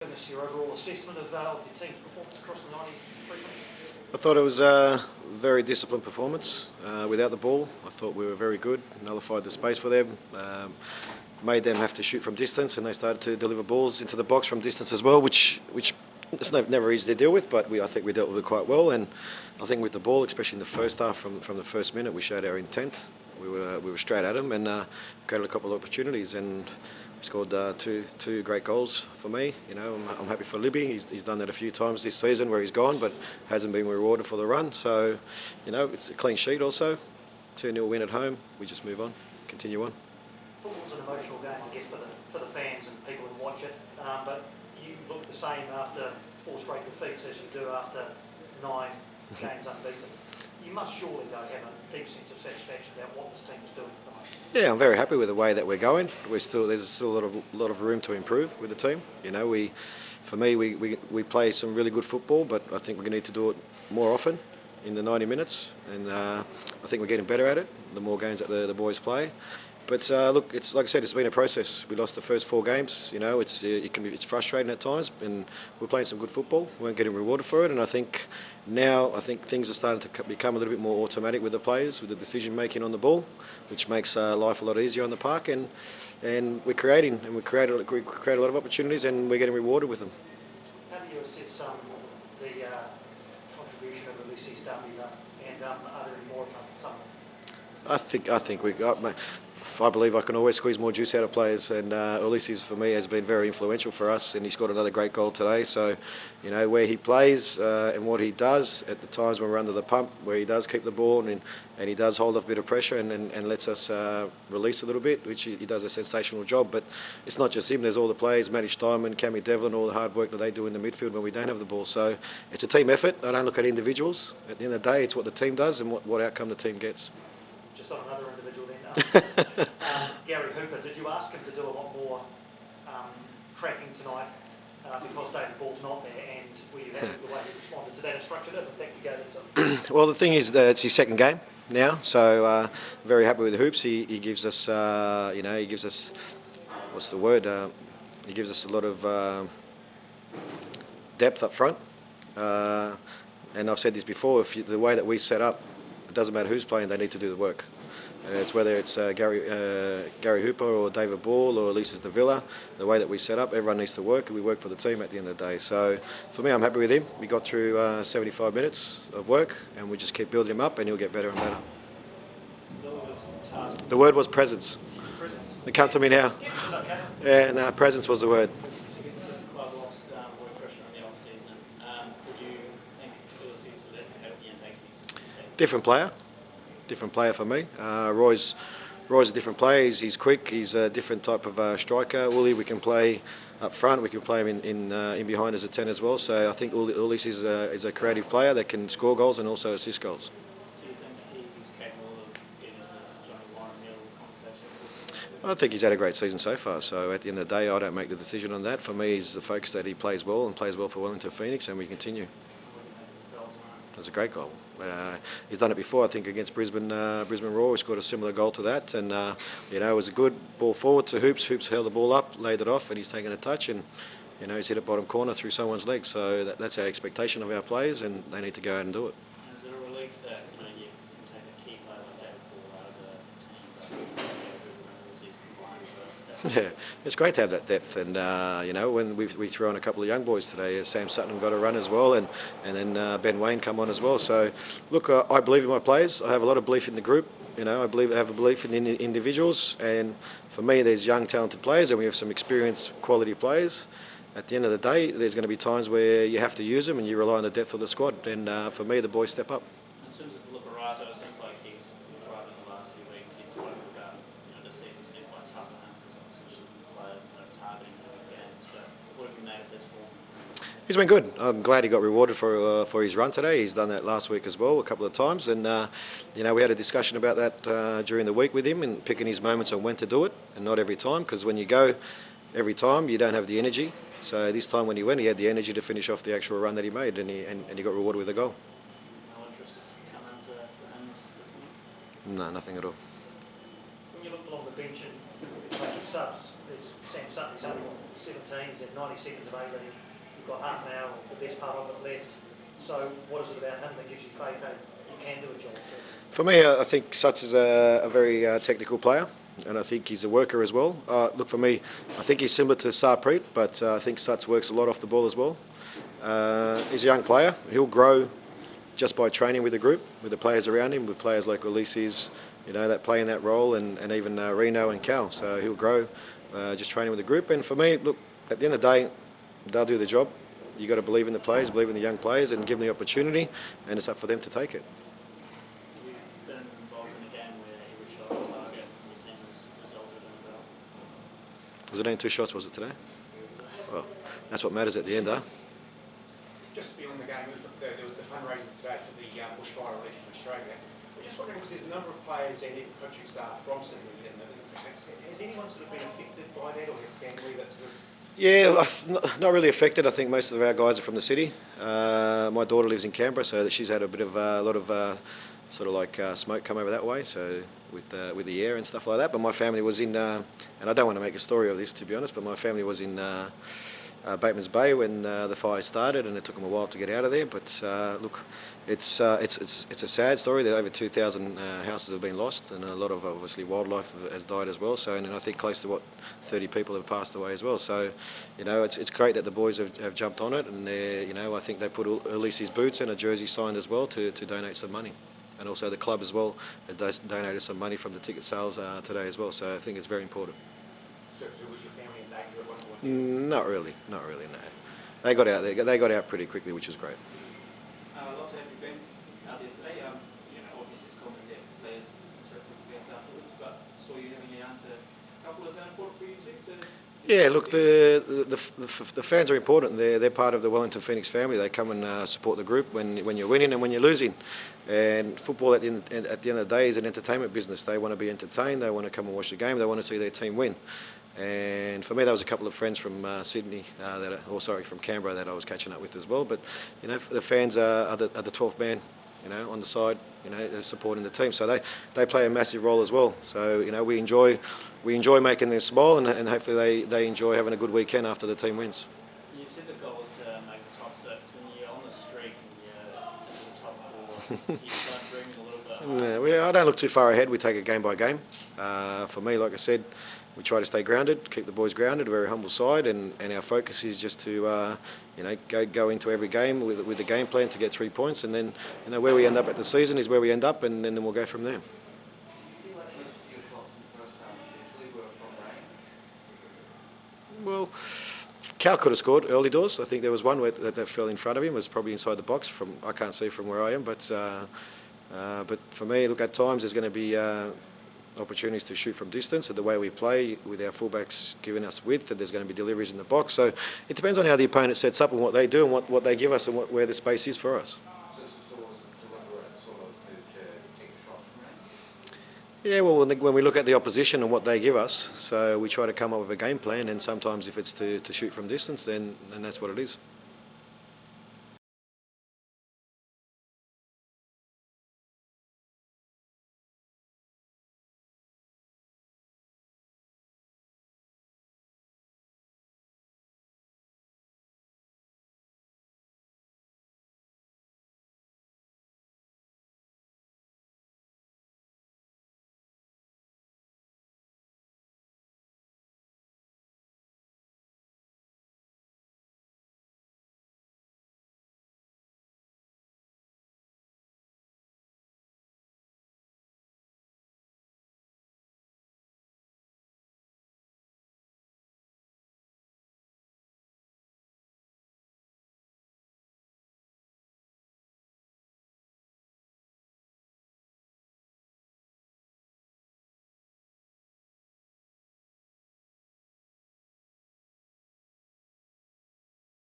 Give us your overall assessment of your team's performance across the 93 minutes. I thought it was a very disciplined performance without the ball. I thought we were very good, nullified the space for them, made them have to shoot from distance, and they started to deliver balls into the box from distance as well, which it's never easy to deal with, but I think we dealt with it quite well. And I think with the ball, especially in the first half, from the first minute, we showed our intent. We were straight at them and created a couple of opportunities, and we scored two great goals for me. You know, I'm happy for Libby. He's done that a few times this season where he's gone, but hasn't been rewarded for the run. So, you know, it's a clean sheet also. 2-0 win at home. We just move on, continue on. Football's an emotional game, I guess, for the fans and people who watch it. But you look the same after 4 straight defeats as you do after 9 games unbeaten. You must surely, though, have a deep sense of satisfaction about what this team is doing at the moment. Yeah, I'm very happy with the way that we're going. There's still a lot of room to improve with the team. You know, we play some really good football, but I think we're going to need to do it more often in the 90 minutes, and I think we're getting better at it the more games that the boys play. But look, it's like I said, it's been a process. We lost the first 4 games. You know, it's frustrating at times, and we're playing some good football. We weren't getting rewarded for it, and I think now things are starting to become a little bit more automatic with the players, with the decision making on the ball, which makes life a lot easier on the park. And we're creating, and we create a lot of opportunities, and we're getting rewarded with them. How do you assess the contribution of Ulysses Davila, and are there any more from some? I think we got. I believe I can always squeeze more juice out of players, and Ulysses for me has been very influential for us, and he scored another great goal today. So, you know, where he plays and what he does at the times when we're under the pump, where he does keep the ball and he does hold off a bit of pressure and lets us release a little bit, which he does a sensational job. But it's not just him, there's all the players, Matty Steinman, Cammy Devlin, all the hard work that they do in the midfield when we don't have the ball. So it's a team effort. I don't look at individuals. At the end of the day, it's what the team does and what outcome the team gets. Just on another individual then, Gary Hooper, did you ask him to do a lot more tracking tonight because David Ball's not there, and were you happy with the way he responded to that instruction? In fact, you gave it to him. Well, the thing is that it's his second game now, so very happy with the Hoops. He gives us, you know, he gives us, what's the word? He gives us a lot of depth up front. And I've said this before, the way that we set up, it doesn't matter who's playing, they need to do the work. It's whether it's Gary Hooper or David Ball or Ulysses Davila, the way that we set up, everyone needs to work, and we work for the team at the end of the day. So for me, I'm happy with him. We got through 75 minutes of work, and we just keep building him up, and he'll get better and better. The word was presence. Presence. It come to me now. Okay. Yeah, no, presence was the word. This club lost more pressure on the off-season. Did you think Ulysses would have the impact he's had? Different player for me. Roy's a different player. He's quick. He's a different type of striker. Uli, we can play up front. We can play him in behind as a 10 as well. So I think Ulysses is a creative player that can score goals and also assist goals. Do you think he's capable of getting the Johnny Warren medal conversation? I think he's had a great season so far. So at the end of the day, I don't make the decision on that. For me, it's the focus that he plays well and plays well for Wellington Phoenix, and we continue. That's a great goal. He's done it before, I think, against Brisbane Roar. He scored a similar goal to that, and you know, it was a good ball forward to Hoops. Hoops held the ball up, laid it off, and he's taken a touch, and you know, he's hit it bottom corner through someone's leg. So that's our expectation of our players, and they need to go out and do it. Is it a relief that you can take a key player like David Ball out of the team, but Ulysses combined? Yeah, it's great to have that depth, and you know, when we threw on a couple of young boys today, Sam Sutton got a run as well, and then Ben Wayne come on as well. So, look, I believe in my players. I have a lot of belief in the group. You know, I have a belief in the individuals, and for me, there's young, talented players, and we have some experienced, quality players. At the end of the day, there's going to be times where you have to use them, and you rely on the depth of the squad. And for me, the boys step up. In terms of Liberato, it seems like he's thrived in the last few weeks. He's spoken about the season's been quite tough for him because obviously players are targeting him in games. But what have you made of this form? He's been good. I'm glad he got rewarded for his run today. He's done that last week as well, a couple of times, and you know, we had a discussion about that during the week with him and picking his moments on when to do it, and not every time, because when you go every time, you don't have the energy. So this time when he went, he had the energy to finish off the actual run that he made, and he got rewarded with a goal. No interest to come in for him this week? No, nothing at all. When you look along the bench and like your subs, there's Sam Sutton, he's only got 17s in 90 seconds of A-League. You've got half an hour, the best part of it left. So what is it about him that gives you faith that you can do a job? For me, I think Suts is a very technical player, and I think he's a worker as well. Look, for me, I think he's similar to Sarpreet, but I think Suts works a lot off the ball as well. He's a young player. He'll grow just by training with the group, with the players around him, with players like Ulysses, that play in that role, and even Reno and Cal. So he'll grow just training with the group. And for me, look, at the end of the day, they'll do the job. You got to believe in the players, believe in the young players, and give them the opportunity, and it's up for them to take it. You've been involved in a game where every shot on target from your team has resulted in a goal. Was it only 2 shots, was it today? Well, that's what matters at the end, huh? Just beyond the game, there was the fundraising today for the bushfire relief in Australia. We're just wondering, because there's a number of players and even coaching staff from Sydney, and has anyone sort of been affected by that, or have family that sort of... Yeah, not really affected. I think most of our guys are from the city. My daughter lives in Canberra, so she's had a bit of a lot of sort of like smoke come over that way. So with the air and stuff like that. But my family was in, and I don't want to make a story of this, to be honest. But my family was in Bateman's Bay when the fire started, and it took them a while to get out of there. But look, it's a sad story. There over 2,000 houses have been lost, and a lot of obviously wildlife has died as well. So, and I think close to 30 people have passed away as well. So, it's great that the boys have jumped on it, and I think they put Ulysses boots and a jersey signed as well to donate some money. And also the club as well has donated some money from the ticket sales today as well. So I think it's very important. So was your family in danger at one point? Not really, no. They got out there. They got out pretty quickly, which is great. Lots of events out there today. Obviously it's common that players interact with fans afterwards, but saw you having your aunt a couple. Is that important for you too? Yeah, look, the fans are important. They're part of the Wellington Phoenix family. They come and support the group when you're winning and when you're losing. And football at the end of the day is an entertainment business. They want to be entertained. They want to come and watch the game. They want to see their team win. And for me, there was a couple of friends from Sydney, from Canberra that I was catching up with as well. But the fans are the 12th man, on the side, supporting the team. So they play a massive role as well. So we enjoy making them smile, and hopefully they enjoy having a good weekend after the team wins. You said the goal was to make the top 6. When you're on the streak and you're in the top 4, you start dreaming a little bit. I don't look too far ahead. We take it game by game. For me, like I said, we try to stay grounded, keep the boys grounded, a very humble side, and our focus is just to go into every game with the game plan to get 3 points, and then where we end up at the season is where we end up, and then we'll go from there. Do you feel like most of your shots in the first half especially were from rain? Well, Cal could have scored early doors. I think there was one that fell in front of him. It was probably inside the box. I can't see from where I am, but for me, look, at times there's going to be opportunities to shoot from distance, and the way we play with our fullbacks giving us width, and there's going to be deliveries in the box. So it depends on how the opponent sets up and what they do and what they give us and where the space is for us. So was it deliberate sort of move to take shots from rain? Yeah, well, when we look at the opposition and what they give us, so we try to come up with a game plan, and sometimes if it's to shoot from distance, then that's what it is.